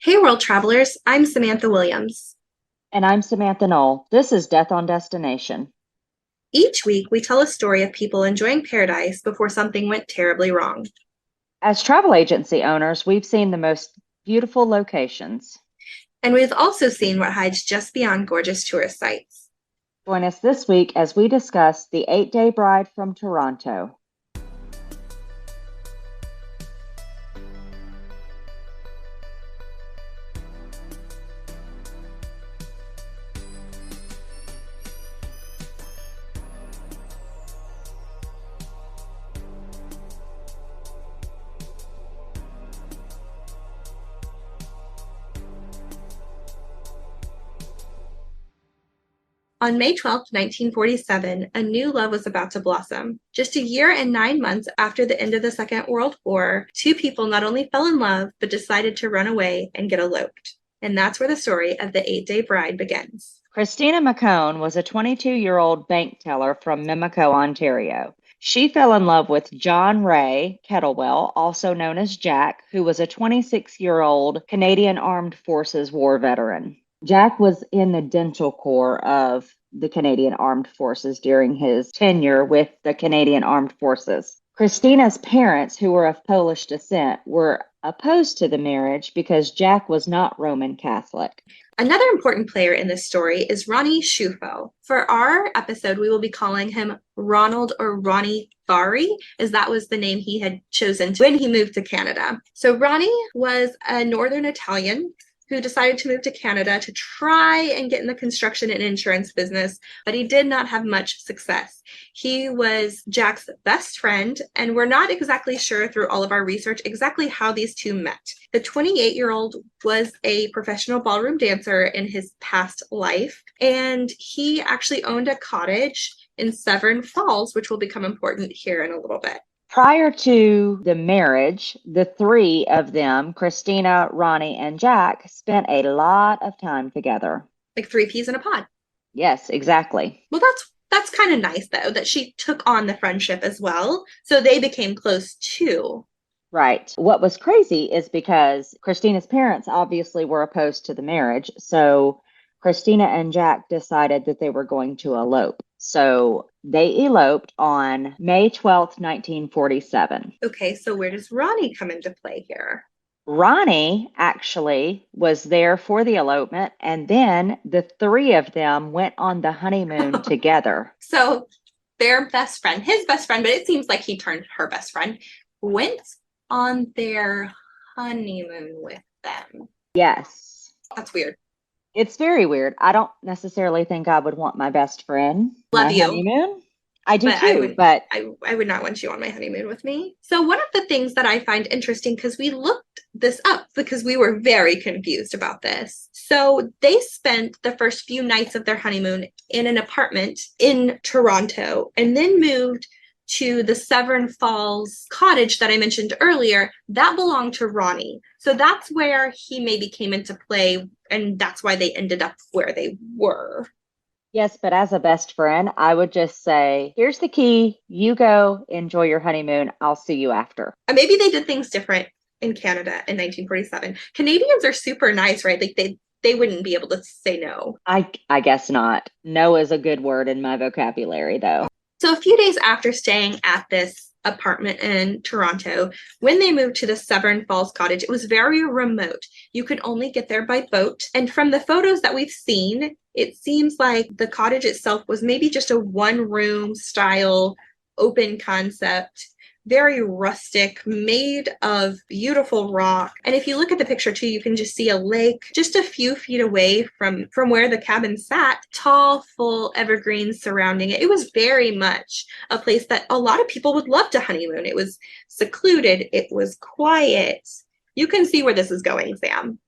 Hey, world travelers. I'm Samantha Williams. And I'm Samantha Noll. This is Death on Destination. Each week, we tell a story of people enjoying paradise before something went terribly wrong. As travel agency owners, we've seen the most beautiful locations. And we've also seen what hides just beyond gorgeous tourist sites. Join us this week as we discuss The 8-Day Bride from Toronto. On May 12th, 1947, a new love was about to blossom. Just a year and 9 months after the end of the Second World War, two people not only fell in love, but decided to run away and get eloped. And that's where the story of the 8-Day Bride begins. Christina McCone was a 22-year-old bank teller from Mimico, Ontario. She fell in love with John Ray Kettlewell, also known as Jack, who was a 26-year-old Canadian Armed Forces war veteran. Jack was in the dental corps of the Canadian Armed Forces during his tenure with the Canadian Armed Forces. Christina's parents, who were of Polish descent, were opposed to the marriage because Jack was not Roman Catholic. Another important player in this story is Ronnie Schufo. For our episode, we will be calling him Ronald or Ronnie Bari, as that was the name he had chosen when he moved to Canada. So Ronnie was a Northern Italian who decided to move to Canada to try and get in the construction and insurance business, but he did not have much success. He was Jack's best friend, and we're not exactly sure through all of our research exactly how these two met. The 28-year-old was a professional ballroom dancer in his past life, and he actually owned a cottage in Severn Falls, which will become important here in a little bit. Prior to the marriage, the three of them, Christina, Ronnie, and Jack, spent a lot of time together. Like three peas in a pod. Yes, exactly. Well, that's kind of nice though that she took on the friendship as well. So they became close too. Right. What was crazy is because Christina's parents obviously were opposed to the marriage. So Christina and Jack decided that they were going to elope. So they eloped on May 12th, 1947. Okay, so where does Ronnie come into play here? Ronnie actually was there for the elopement, and then the three of them went on the honeymoon together. So their best friend, his best friend, but it seems like he turned her best friend, went on their honeymoon with them. Yes. That's weird. It's very weird. I don't necessarily think I would want my best friend Love my you, honeymoon. I do but I too, would but I would not want you on my honeymoon with me. So one of the things that I find interesting, because we looked this up because we were very confused about this. So they spent the first few nights of their honeymoon in an apartment in Toronto and then moved to the Severn Falls cottage that I mentioned earlier. That belonged to Ronnie. So that's where he maybe came into play, and that's why they ended up where they were. yes, but as a best friend, I would just say, here's the key. You go enjoy your honeymoon. I'll see you after. And maybe they did things different in Canada in 1947. Canadians are super nice, right? Like they wouldn't be able to say no. I guess not. No is a good word in my vocabulary, though. So a few days after staying at this apartment in Toronto, when they moved to the Severn Falls cottage, it was very remote. You could only get there by boat. And from the photos that we've seen, it seems like the cottage itself was maybe just a one-room style open concept, very rustic, made of beautiful rock. And if you look at the picture too, you can just see a lake just a few feet away from where the cabin sat, tall, full evergreens surrounding it. It was very much a place that a lot of people would love to honeymoon. It was secluded, it was quiet. You can see where this is going, Sam.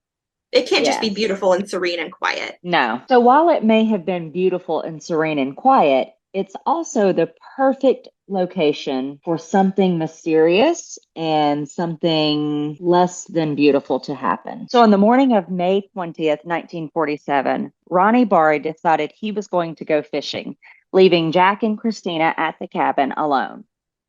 It can't just be Yes. beautiful and serene and quiet. No. So while it may have been beautiful and serene and quiet, it's also the perfect location for something mysterious and something less than beautiful to happen. So on the morning of May 20th, 1947, Ronnie Bari decided he was going to go fishing, leaving Jack and Christina at the cabin alone.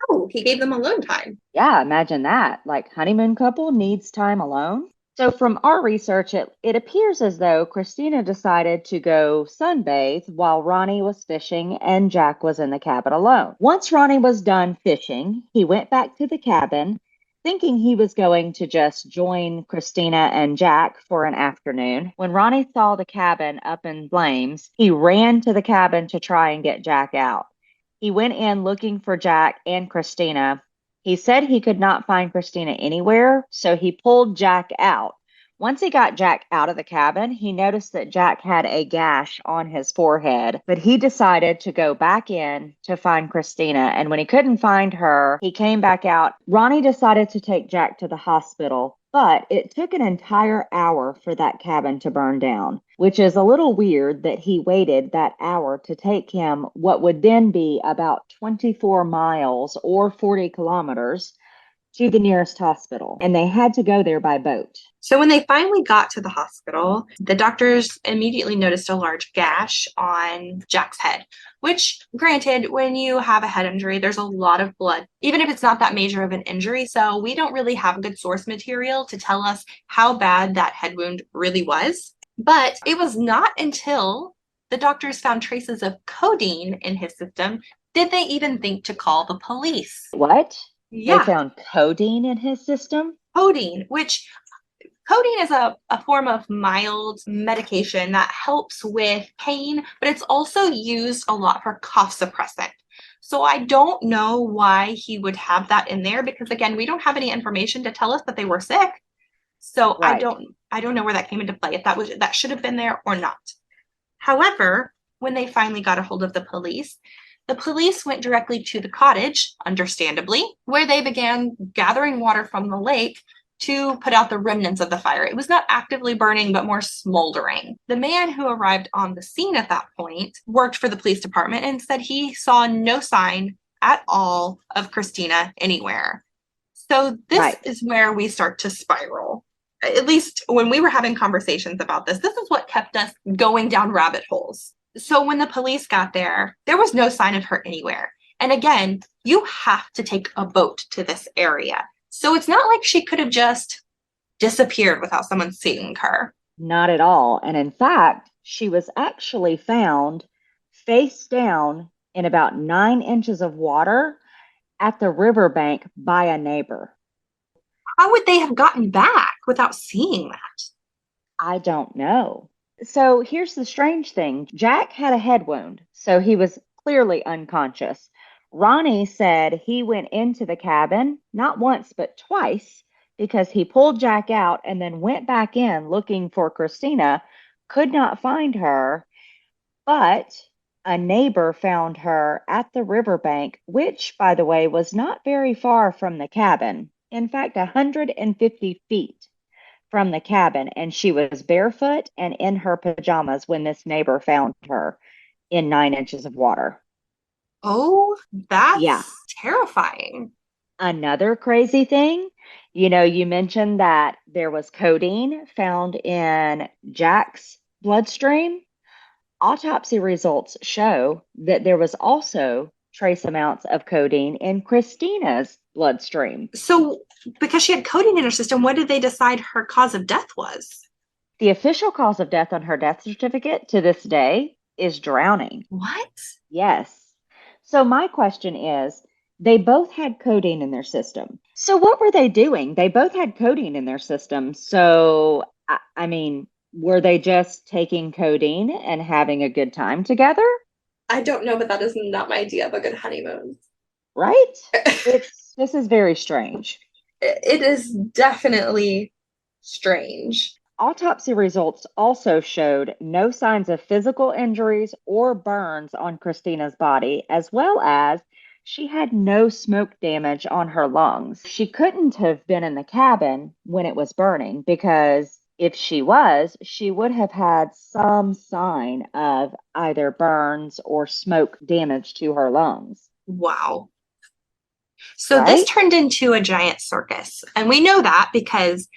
Oh, he gave them alone time. Yeah, imagine that. Like honeymoon couple needs time alone. So, from our research, it appears as though Christina decided to go sunbathe while Ronnie was fishing and Jack was in the cabin alone. Once Ronnie was done fishing, he went back to the cabin, thinking he was going to just join Christina and Jack for an afternoon. When Ronnie saw the cabin up in flames, he ran to the cabin to try and get Jack out. He went in looking for Jack and Christina. He said he could not find Christina anywhere, so he pulled Jack out. Once he got Jack out of the cabin, he noticed that Jack had a gash on his forehead, but he decided to go back in to find Christina. And when he couldn't find her, he came back out. Ronnie decided to take Jack to the hospital, but it took an entire hour for that cabin to burn down, which is a little weird that he waited that hour to take him what would then be about 24 miles or 40 kilometers to the nearest hospital. And they had to go there by boat. So when they finally got to the hospital, the doctors immediately noticed a large gash on Jack's head, which, granted, when you have a head injury, there's a lot of blood, even if it's not that major of an injury. So we don't really have good source material to tell us how bad that head wound really was. But it was not until the doctors found traces of codeine in his system did they even think to call the police. What? Yeah. They found codeine in his system? Codeine is a form of mild medication that helps with pain, but it's also used a lot for cough suppressant. So I don't know why he would have that in there because, again, we don't have any information to tell us that they were sick. So Right. I don't know where that came into play, if that should have been there or not. However, when they finally got a hold of the police went directly to the cottage, understandably, where they began gathering water from the lake to put out the remnants of the fire. It was not actively burning, but more smoldering. The man who arrived on the scene at that point worked for the police department and said he saw no sign at all of Christina anywhere. So this is where we start to spiral. At least when we were having conversations about this is what kept us going down rabbit holes. So when the police got there was no sign of her anywhere. And again, you have to take a boat to this area. So it's not like she could have just disappeared without someone seeing her. Not at all. And in fact, she was actually found face down in about 9 inches of water at the riverbank by a neighbor. How would they have gotten back without seeing that? I don't know. So here's the strange thing. Jack had a head wound, so he was clearly unconscious. Ronnie said he went into the cabin not once, but twice because he pulled Jack out and then went back in looking for Christina, could not find her, but a neighbor found her at the riverbank, which, by the way, was not very far from the cabin. In fact, 150 feet from the cabin, and she was barefoot and in her pajamas when this neighbor found her in 9 inches of water. Oh, that's terrifying. Another crazy thing, you mentioned that there was codeine found in Jack's bloodstream. Autopsy results show that there was also trace amounts of codeine in Christina's bloodstream. So, because she had codeine in her system, what did they decide her cause of death was? The official cause of death on her death certificate to this day is drowning. What? Yes. So my question is, they both had codeine in their system. So what were they doing? They both had codeine in their system. So, I mean, were they just taking codeine and having a good time together? I don't know, but that is not my idea of a good honeymoon. Right? This is very strange. It is definitely strange. Autopsy results also showed no signs of physical injuries or burns on Christina's body, as well as she had no smoke damage on her lungs. She couldn't have been in the cabin when it was burning because if she was, she would have had some sign of either burns or smoke damage to her lungs. Wow. So this turned into a giant circus. And we know that because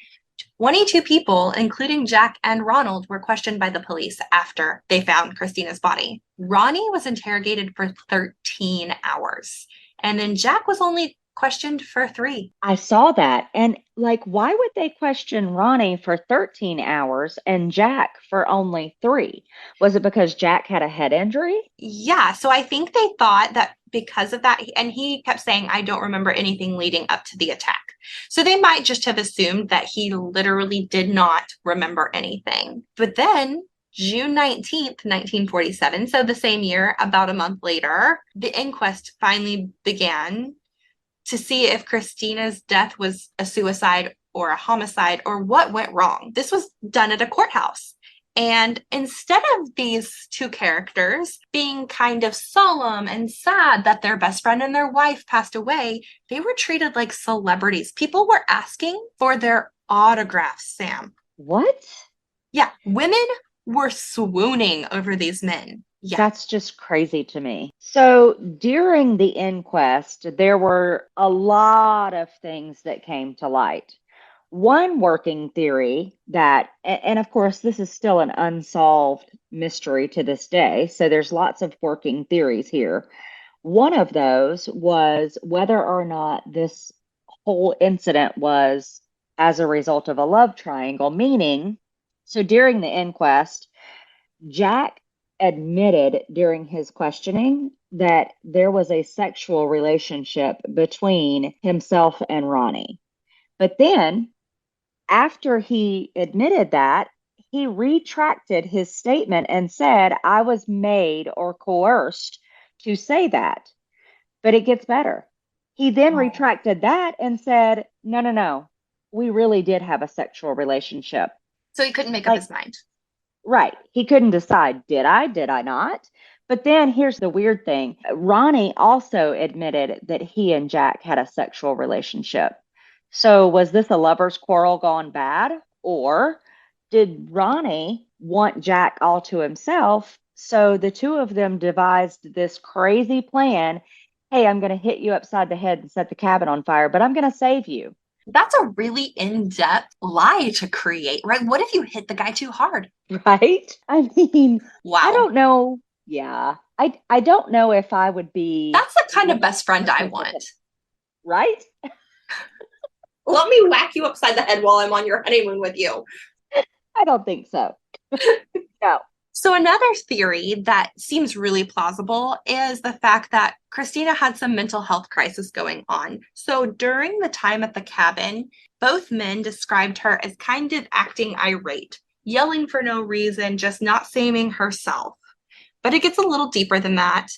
22 people, including Jack and Ronald, were questioned by the police after they found Christina's body. Ronnie was interrogated for 13 hours. And then Jack was only questioned for 3. I saw that. And like, why would they question Ronnie for 13 hours and Jack for only 3? Was it because Jack had a head injury? Yeah, so I think they thought that because of that, and he kept saying, I don't remember anything leading up to the attack. So they might just have assumed that he literally did not remember anything. But then June 19th, 1947, so the same year, about a month later, the inquest finally began to see if Christina's death was a suicide or a homicide or what went wrong. This was done at a courthouse. And instead of these two characters being kind of solemn and sad that their best friend and their wife passed away, they were treated like celebrities. People were asking for their autographs, Sam. What? Yeah, women were swooning over these men. Yeah. That's just crazy to me. So during the inquest, there were a lot of things that came to light. One working theory that, and of course, this is still an unsolved mystery to this day, so there's lots of working theories here. One of those was whether or not this whole incident was as a result of a love triangle, meaning, so during the inquest, Jack admitted during his questioning that there was a sexual relationship between himself and Ronnie. But then, after he admitted that, he retracted his statement and said, I was made or coerced to say that. But it gets better. He then retracted that and said, no, no, no. We really did have a sexual relationship. So he couldn't make up Like, his mind. right. He couldn't decide, did I? Did I not? But then here's the weird thing. Ronnie also admitted that he and Jack had a sexual relationship. So was this a lover's quarrel gone bad? Or did Ronnie want Jack all to himself? So the two of them devised this crazy plan. Hey, I'm going to hit you upside the head and set the cabin on fire, but I'm going to save you. That's a really in-depth lie to create, right? What if you hit the guy too hard? Right? I mean, I Wow. don't know. Yeah. I don't know if I would be That's the kind of best friend I want. right? Let me whack you upside the head while I'm on your honeymoon with you. I don't think so. No. So, another theory that seems really plausible is the fact that Christina had some mental health crisis going on. So, during the time at the cabin, both men described her as kind of acting irate, yelling for no reason, just not saving herself. But it gets a little deeper than that.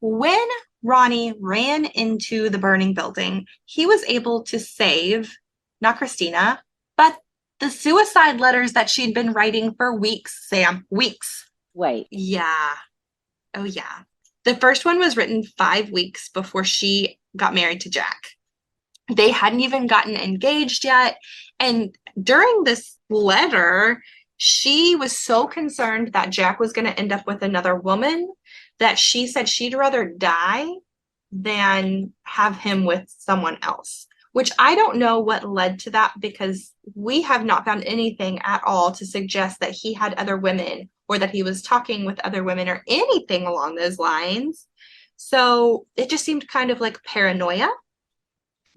When Ronnie ran into the burning building, he was able to save not Christina, but the suicide letters that she'd been writing for weeks, Sam. Weeks. Wait. Yeah. Oh, yeah. The first one was written 5 weeks before she got married to Jack. They hadn't even gotten engaged yet. And during this letter, she was so concerned that Jack was going to end up with another woman that she said she'd rather die than have him with someone else, which I don't know what led to that because we have not found anything at all to suggest that he had other women or that he was talking with other women or anything along those lines. So it just seemed kind of like paranoia.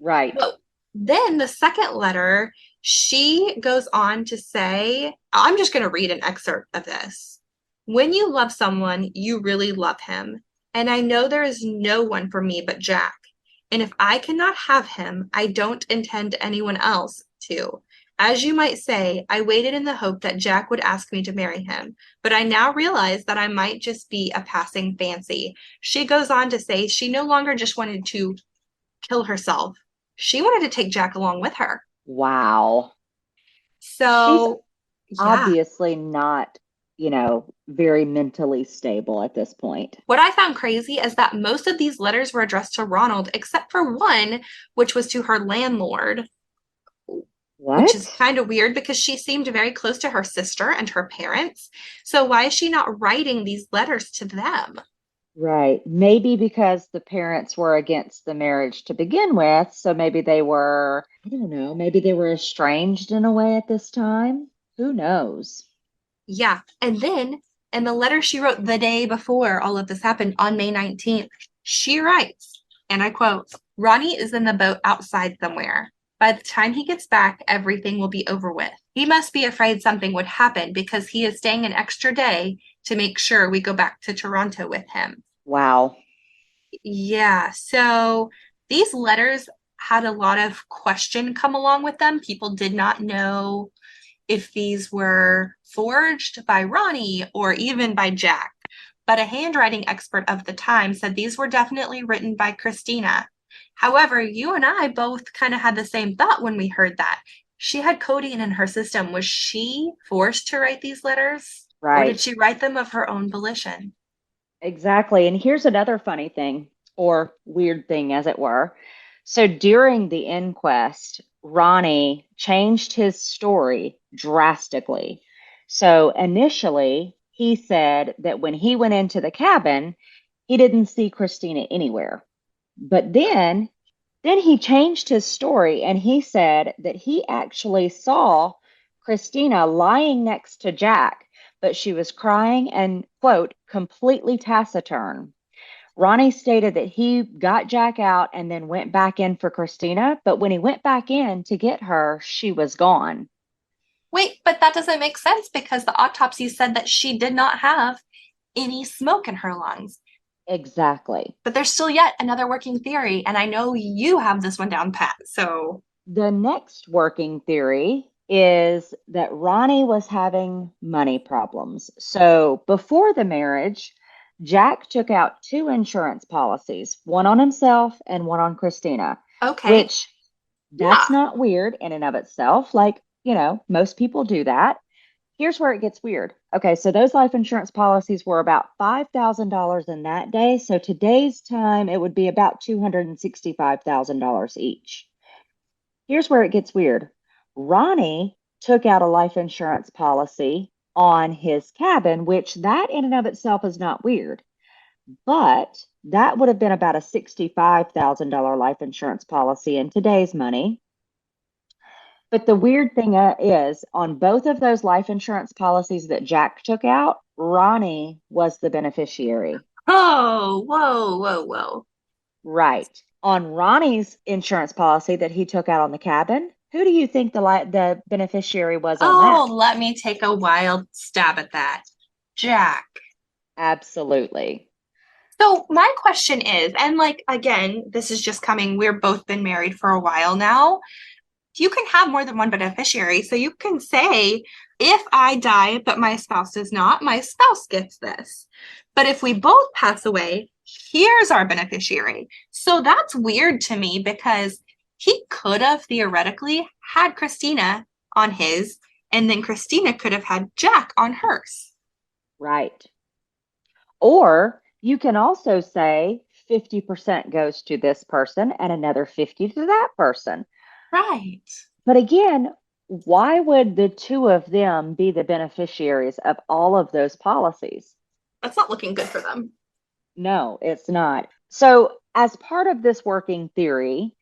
Right. But then the second letter, she goes on to say, I'm just going to read an excerpt of this. When you love someone, you really love him. And I know there is no one for me but Jack. And if I cannot have him, I don't intend anyone else to. As you might say, I waited in the hope that Jack would ask me to marry him, but I now realize that I might just be a passing fancy. She goes on to say she no longer just wanted to kill herself. She wanted to take Jack along with her. Wow. She's So, yeah. obviously not, very mentally stable at this point. What I found crazy is that most of these letters were addressed to Ronald, except for one, which was to her landlord, which is What? kind of weird because she seemed very close to her sister and her parents. So, why is she not writing these letters to them? Right. Maybe because the parents were against the marriage to begin with. So maybe they were, I don't know, maybe they were estranged in a way at this time. Who knows? Yeah. And then in the letter she wrote the day before all of this happened on May 19th, she writes, and I quote, Ronnie is in the boat outside somewhere. By the time he gets back, everything will be over with. He must be afraid something would happen because he is staying an extra day to make sure we go back to Toronto with him. Wow. Yeah, so these letters had a lot of question come along with them. People did not know if these were forged by Ronnie or even by Jack. But a handwriting expert of the time said these were definitely written by Christina. However, you and I both kind of had the same thought when we heard that. She had codeine in her system. Was she forced to write these letters? Or did Right. she write them of her own volition? Exactly. And here's another funny thing, or weird thing, as it were. So during the inquest, Ronnie changed his story drastically. So initially, he said that when he went into the cabin, he didn't see Christina anywhere. But then he changed his story and he said that he actually saw Christina lying next to Jack, but she was crying and, quote, completely taciturn. Ronnie stated that he got Jack out and then went back in for Christina, but when he went back in to get her, she was gone. Wait, but that doesn't make sense because the autopsy said that she did not have any smoke in her lungs. Exactly. But there's still yet another working theory, and I know you have this one down pat. So, The next working theory is that Ronnie was having money problems. So before the marriage, Jack took out two insurance policies, one on himself and one on Christina, okay. which Yeah. that's not weird in and of itself. Like, most people do that. Here's where it gets weird. Okay, so those life insurance policies were about $5,000 in that day. So today's time, it would be about $265,000 each. Here's where it gets weird. Ronnie took out a life insurance policy on his cabin, which that in and of itself is not weird, but that would have been about a $65,000 life insurance policy in today's money. But the weird thing is, on both of those life insurance policies that Jack took out, Ronnie was the beneficiary. Oh, whoa, whoa, whoa. Right. On Ronnie's insurance policy that he took out on the cabin, who do you think the beneficiary was on Oh, that? let me take a wild stab at that. Jack. Absolutely. So, my question is, and like, again, this is just coming, we've both been married for a while now. You can have more than one beneficiary. So, you can say, if I die, but my spouse does not, my spouse gets this. But if we both pass away, here's our beneficiary. So, that's weird to me because he could have theoretically had Christina on his, and then Christina could have had Jack on hers. Right. Or you can also say 50% goes to this person and another 50 to that person. Right. But again, why would the two of them be the beneficiaries of all of those policies? That's not looking good for them. No, it's not. So, as part of this working theory,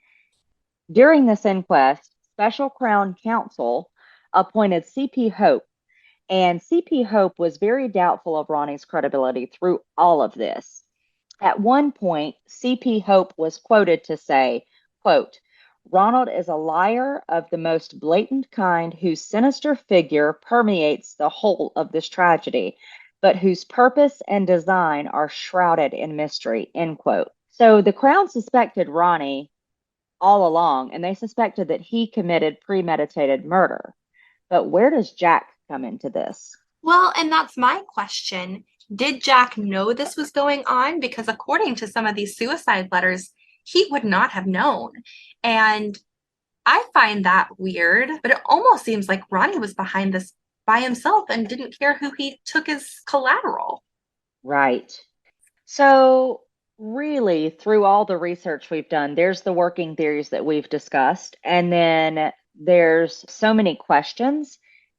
during this inquest, Special Crown Counsel appointed CP Hope, and CP Hope was very doubtful of Ronnie's credibility through all of this. At one point, CP Hope was quoted to say, quote, Ronald is a liar of the most blatant kind whose sinister figure permeates the whole of this tragedy, but whose purpose and design are shrouded in mystery, end quote. So the Crown suspected Ronnie all along, and they suspected that he committed premeditated murder. But where does Jack come into this? Well, and that's my question. Did Jack know this was going on? Because according to some of these suicide letters, he would not have known. And I find that weird, but it almost seems like Ronnie was behind this by himself and didn't care who he took as collateral. Right. So, really, through all the research we've done, there's the working theories that we've discussed, and then there's so many questions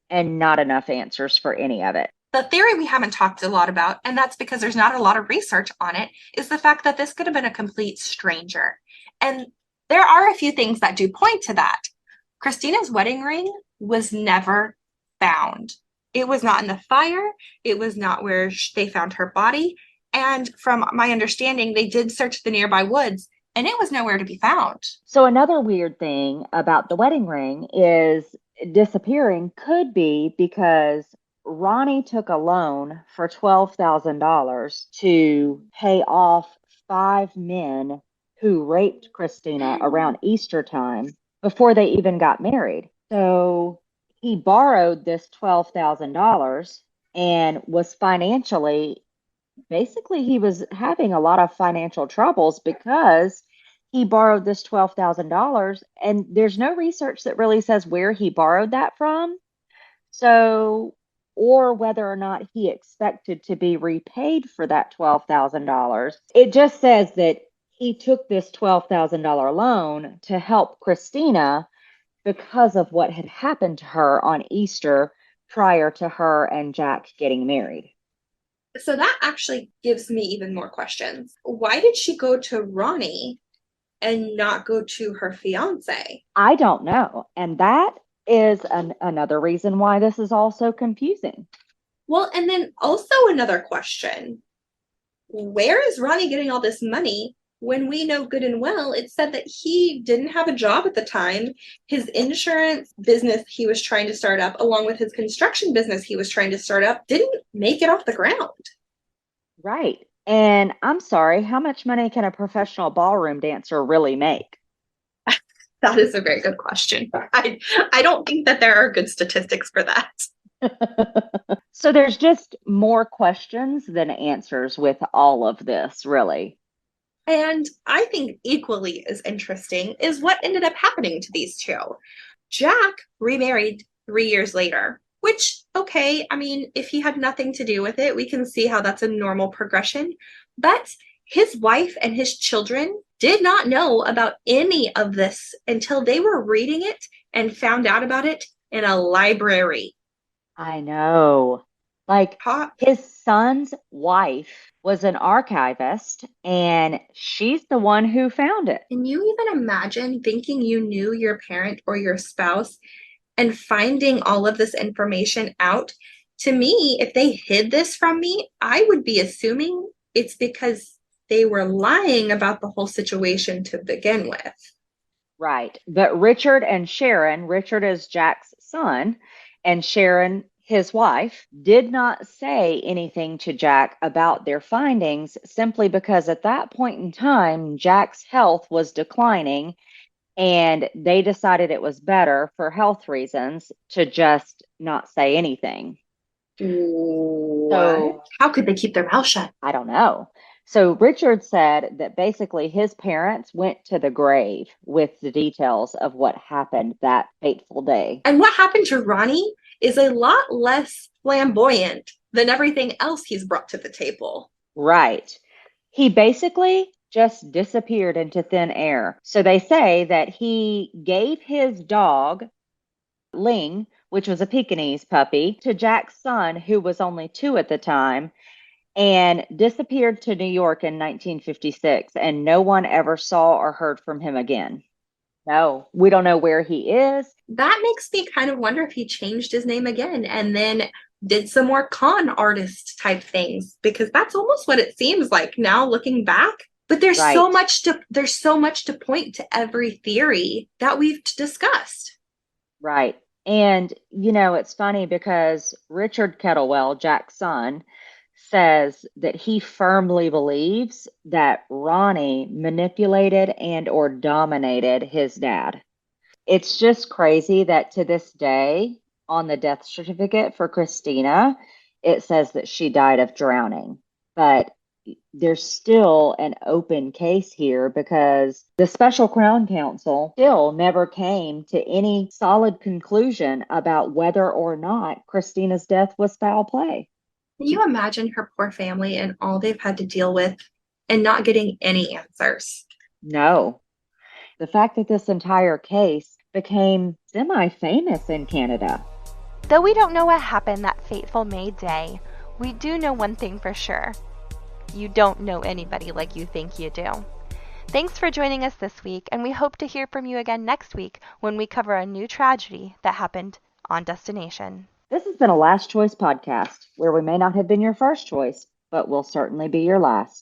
and not enough answers for any of it. The theory we haven't talked a lot about, and that's because there's not a lot of research on it, is the fact that this could have been a complete stranger. And there are a few things that do point to that. Christina's wedding ring was never found. It was not in the fire, it was not where they found her body. And from my understanding, they did search the nearby woods. and it was nowhere to be found. So another weird thing about the wedding ring is disappearing could be because Ronnie took a loan for $12,000 to pay off five men who raped Christina around Easter time before they even got married. So he borrowed this $12,000 and was financially, basically, he was having a lot of financial troubles because he borrowed this $12,000 and there's no research that really says where he borrowed that from. So, or whether or not he expected to be repaid for that $12,000. It just says that he took this $12,000 loan to help Christina because of what had happened to her on Easter prior to her and Jack getting married. So that actually gives me even more questions. Why did she go to Ronnie and not go to her fiance? I don't know. And that is another reason why this is all so confusing. Well, and then also another question. Where is Ronnie getting all this money when we know good and well it said that he didn't have a job at the time? His insurance business he was trying to start up, along with his construction business he was trying to start up, didn't make it off the ground. Right. And I'm sorry, how much money can a professional ballroom dancer really make? That is a very good question. I don't think that there are good statistics for that. So there's just more questions than answers with all of this, really. And I think equally as interesting is what ended up happening to these two. Jack remarried 3 years later, which, okay, I mean, if he had nothing to do with it, we can see how that's a normal progression. But his wife and his children did not know about any of this until they were reading it and found out about it in a library. I know. Like Ha- his son's wife was an archivist, and she's the one who found it. Can you even imagine thinking you knew your parent or your spouse and finding all of this information out? To me, if they hid this from me, I would be assuming it's because they were lying about the whole situation to begin with. Right. But Richard and Sharon, Richard is Jack's son, and Sharon, his wife, did not say anything to Jack about their findings simply because at that point in time, Jack's health was declining and they decided it was better for health reasons to just not say anything. What? So How could they keep their mouth shut? I don't know. So Richard said that basically his parents went to the grave with the details of what happened that fateful day. And what happened to Ronnie is a lot less flamboyant than everything else he's brought to the table. Right. He basically just disappeared into thin air. So they say that he gave his dog, Ling, which was a Pekingese puppy, to Jack's son, who was only 2 at the time, and disappeared to New York in 1956, and no one ever saw or heard from him again. No, we don't know where he is. That makes me kind of wonder if he changed his name again and then did some more con artist type things, because that's almost what it seems like now looking back. But Right, there's so much to point to every theory that we've discussed. right. And, it's funny because Richard Kettlewell, Jack's son, says that he firmly believes that Ronnie manipulated and or dominated his dad. It's just crazy that to this day, on the death certificate for Christina, it says that she died of drowning. But there's still an open case here because the Special Crown Counsel still never came to any solid conclusion about whether or not Christina's death was foul play. Can you imagine her poor family and all they've had to deal with and not getting any answers? No. The fact that this entire case became semi famous in Canada. Though we don't know what happened that fateful May day, we do know one thing for sure. You don't know anybody like you think you do. Thanks for joining us this week, and we hope to hear from you again next week when we cover a new tragedy that happened on Destination. This has been a Last Choice podcast where we may not have been your first choice, but will certainly be your last.